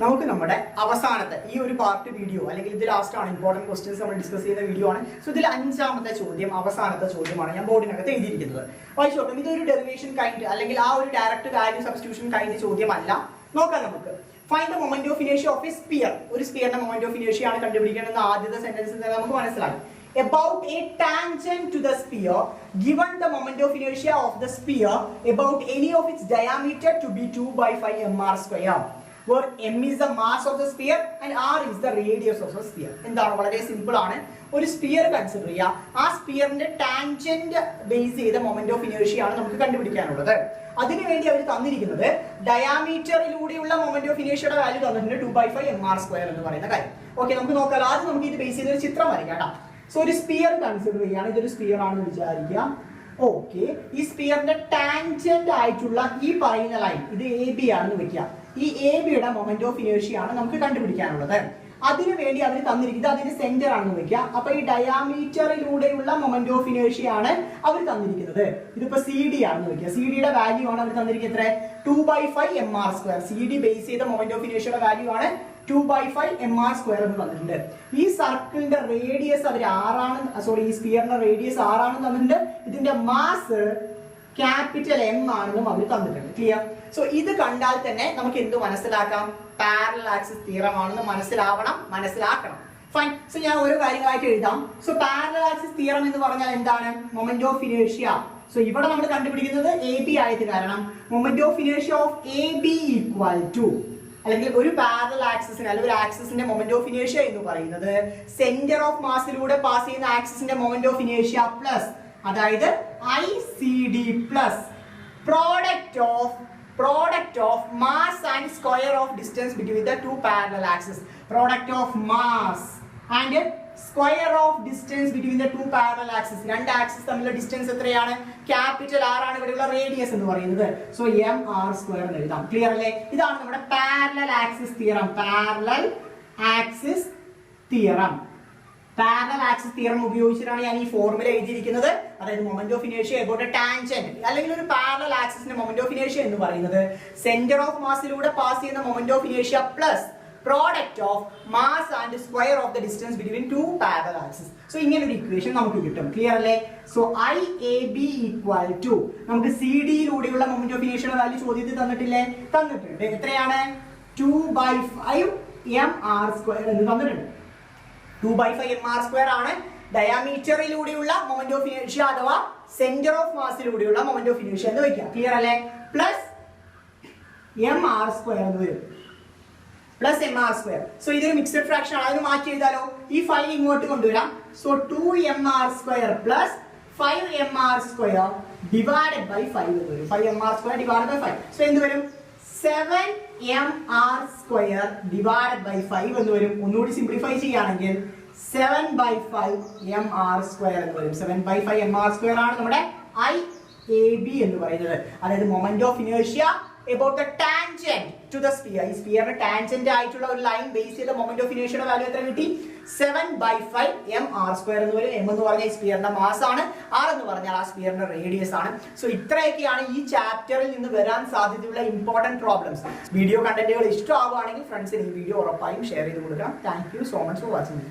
നമുക്ക് നമ്മുടെ അവസാനത്തെ ഈ ഒരു പാർട്ട് വീഡിയോ, അല്ലെങ്കിൽ ഇത് ലാസ്റ്റ് ആണ്, ഇമ്പോർട്ടന്റ് ക്വസ്റ്റ്യൻസ് നമ്മൾ ഡിസ്കസ് ചെയ്യുന്ന വീഡിയോ ആണ്. സോ ഇതിൽ 5ാമത്തെ ചോദ്യം, അവസാനത്തെ ചോദ്യമാണ് ഞാൻ ബോർഡിനകത്ത് എഴുതിയിരിക്കുന്നത്. വായിച്ചോട്ടെ. ഇതൊരു ഡെറിവേഷൻ കൈൻഡ് അല്ലെങ്കിൽ ആ ഒരു ഡയറക്റ്റ് വാല്യൂ സബ്സ്റ്റിറ്റ്യൂഷൻ കൈൻഡ് ചോദ്യമല്ല. നോക്കാം നമുക്ക്. Find the moment of inertia of a sphere. ഒരു സ്പിയറിന്റെ മൊമെന്റ് ഓഫ് ഇനേർഷ്യ ആണ് കണ്ടുപിടിക്കേണ്ടത്. ആദ്യത്തെ സെന്റൻസിൽ തന്നെ നമുക്ക് മനസ്സിലായി. About a tangent to the sphere, given the moment of inertia of the sphere about any of its diameter to be 2/5 mr square, where m is the mass of the sphere and r is the radius of the sphere. എന്താണ്? വളരെ സിമ്പിൾ ആണ്. ഒരു സ്പിയർ കൺസിഡർ ചെയ്യുക. ആ സ്പിയറിന്റെ ടാൻജന്റ് ബേസ് ചെയ്ത മൊമെന്റ് ഓഫ് ഇനേർഷ്യ ആണ് നമുക്ക് കണ്ടുപിടിക്കാനുള്ളത്. അതിനുവേണ്ടി അവർ തന്നിരിക്കുന്നത് ഡയാമീറ്ററിലൂടെയുള്ള മൊമെന്റ് ഓഫ് ഇനേർഷ്യയുടെ വാല്യൂ തന്നിട്ടുണ്ട് 2/5 mr square എന്ന് പറയുന്ന കാര്യം. ഓക്കെ, നമുക്ക് നോക്കാം. ആദ്യം നമുക്ക് ഇത് ബേസ് ചെയ്ത ഒരു ചിത്രം വരയ്ക്കാം. സോ ഒരു സ്പിയർ കൺസിഡർ ചെയ്യുകയാണ്. ഇതൊരു സ്പിയർ ആണെന്ന് വിചാരിക്കുക. ഓക്കെ, ഈ സ്പിയറിന്റെ ടാൻജന്റ് ആയിട്ടുള്ള ഈ പറയുന്ന ലൈൻ, ഇത് AB ആണെന്ന് വെക്കുക. ഈ AB-യുടെ മൊമെന്റ് ഓഫ് ഇനേർഷ്യ ആണ് നമുക്ക് കണ്ടുപിടിക്കാനുള്ളത്. അതിനുവേണ്ടി അവർ തന്നിരിക്കുന്നത് അതിന്റെ സെന്റർ ആണെന്ന് വെക്കുക. അപ്പൊ ഈ ഡയാമീറ്ററിലൂടെയുള്ള മൊമെന്റ് ഓഫ് ഇനേർഷ്യ ആണ് അവർ തന്നിരിക്കുന്നത്. ഇതിപ്പോ CD ആണെന്ന് വെക്കുക. CD-യുടെ വാല്യൂ ആണ് അവർ തന്നിരിക്കുന്നത് എത്ര? 2/5 mr square. CD ബേസ് ചെയ്ത മൊമെന്റ് ഓഫ് ഇനേർഷ്യയുടെ വാല്യൂ ആണ് 2/5 mr square എന്ന് തന്നിട്ടുണ്ട്. ഈ സർക്കിളിന്റെ റേഡിയസ് അവർ 6 ആണ്. സോറി, ഈ സ്പിയറിന്റെ റേഡിയസ് 6 ആണെന്ന് തന്നിട്ടുണ്ട്. ഇതിന്റെ മാസ് ക്യാപിറ്റൽ M ആണെന്നും അവർ തന്നിട്ടുണ്ട്. ക്ലിയർ? സോ ഇത് കണ്ടാൽ തന്നെ നമുക്ക് എന്ത് മനസ്സിലാക്കാം? പാരലൽ ആക്സിസ് തിയറം ആണെന്ന് മനസ്സിലാക്കണം. ഫൈൻ. സോ ഞാൻ ഓരോ കാര്യങ്ങളായിട്ട് എഴുതാം. സോ പാരലൽ ആക്സിസ് തിയറം എന്ന് പറഞ്ഞാൽ എന്താണ്? Moment of inertia. സോ ഇവിടെ നമ്മൾ കണ്ടുപിടിക്കുന്നത് AB ആയത് കാരണം moment of inertia of AB equal to, അല്ലെങ്കിൽ ഒരു പാരലൽ ആക്സിസിന് അല്ലെങ്കിൽ ഒരു ആക്സിസിന്റെ മൊമെന്റ് ഓഫ് ഇനേർഷ്യ എന്ന് പറയുന്നത് സെന്റർ ഓഫ് മാസിലൂടെ പാസ് ചെയ്യുന്ന ആക്സിസിന്റെ മൊമെന്റ് ഓഫ് ഇനേർഷ്യ പ്ലസ്, അതായത് ICD plus product of mass and square of distance between the two parallel axes. Product of mass and square of distance between the two parallel axis. രണ്ട് ആക്സിസ് തമ്മിലുള്ള ഡിസ്റ്റൻസ് എത്രയാണ്? ക്യാപിറ്റൽ ആർ ആണ് ഇവിടെയുള്ള റേഡിയസ് എന്ന് പറയുന്നത്. സോ എം ആർ സ്ക്വയർ എന്ന് എഴുതാം. ക്ലിയർ അല്ലേ? ഇതാണ് നമ്മുടെ parallel axis theorem. Parallel axis theorem. Parallel axis theorem ഉപയോഗിച്ചിട്ടാണ് ഞാൻ ഈ ഫോർമുല എഴുതിയിരിക്കുന്നത്. അതായത് moment of inertia about a tangent, അല്ലെങ്കിൽ ഒരു പാരലൽ ആക്സിസിന്റെ മൊമെന്റ് ഓഫ് ഇനേർഷ്യ എന്ന് പറയുന്നത് സെന്റർ ഓഫ് മാസിലൂടെ പാസ് ചെയ്യുന്ന moment of inertia plus product of mass and square of the distance between two parallel axis. So ഇങ്ങനെ ഒരു ഇക്വേഷൻ നമുക്ക് കിട്ടും. ക്ലിയർ അല്ലേ? So I A B equal to നമുക്ക് സി ഡിയിലൂടെയുള്ള മൊമെന്റ് ഓഫ് ഇനേർഷ്യയുടെ വാല്യൂ ചോദ്യത്തിൽ തന്നിട്ടില്ലേ? തന്നിട്ടുണ്ട്. എത്രയാണ്? 2/5 mr² എന്ന് തന്നിട്ടുണ്ട്. 2/5 mr² ആണ് ഡയാമീറ്ററിലൂടെയുള്ള മൊമെന്റ് ഓഫ് ഇനേർഷ്യ അഥവാ സെന്റർ ഓഫ് മാസിലൂടെയുള്ള മൊമെന്റ് ഓഫ് ഇനേർഷ്യ എന്ന് വയ്ക്കാം. ക്ലിയർ അല്ലേ? പ്ലസ് mr² എന്ന് വരും. Plus mr². സോ ഇതൊരു മിക്സഡ് ഫ്രാക്ഷൻ ആണ്. അതിന് മാറ്റി എഴുതാലോ. ഈ 5 ഇങ്ങോട്ട് കൊണ്ടുവരാം. So 2mr² plus 5mr² divided by 5 എന്ന് വരും. 5mr² divided by 5. സോ എന്ത് വരും? 7mr² ഡിവൈഡഡ് ബൈ 5 എന്ന് വരും. ഒന്നുകൂടി സിംപ്ലിഫൈ ചെയ്യുകയാണെങ്കിൽ 7/5 mr² എന്ന് വരും. 7/5 mr² ആണ് നമ്മുടെ IAB എന്ന് പറയുന്നത്. അതായത് moment of inertia about the tangent to the sphere. ഈ സ്ഫിയറിന് ടാൻജന്റ് ആയിട്ടുള്ള ഒരു ലൈൻ ബേസ് ചെയ്ത മൊമെന്റ് ഓഫ് ഇനേർഷ്യയുടെ വാല്യൂ എത്ര കിട്ടി? 7/5 mr² എന്ന് വരും. m എന്ന് പറഞ്ഞാൽ ഈ സ്ഫിയറിന്റെ മാസ് ആണ്, r എന്ന് പറഞ്ഞാൽ ആ സ്ഫിയറിന്റെ റേഡിയസ് ആണ്. സോ ഇത്രയൊക്കെയാണ് ഈ ചാപ്റ്ററിൽ നിന്ന് വരാൻ സാധ്യതയുള്ള ഇമ്പോർട്ടന്റ് പ്രോബ്ലംസ്. വീഡിയോ കണ്ടന്റുകൾ ഇഷ്ടമാവുകയാണെങ്കിൽ ഫ്രണ്ട്സിന് ഈ വീഡിയോ ഉറപ്പായും ഷെയർ ചെയ്ത് കൊടുക്കാം. Thank you so much for watching.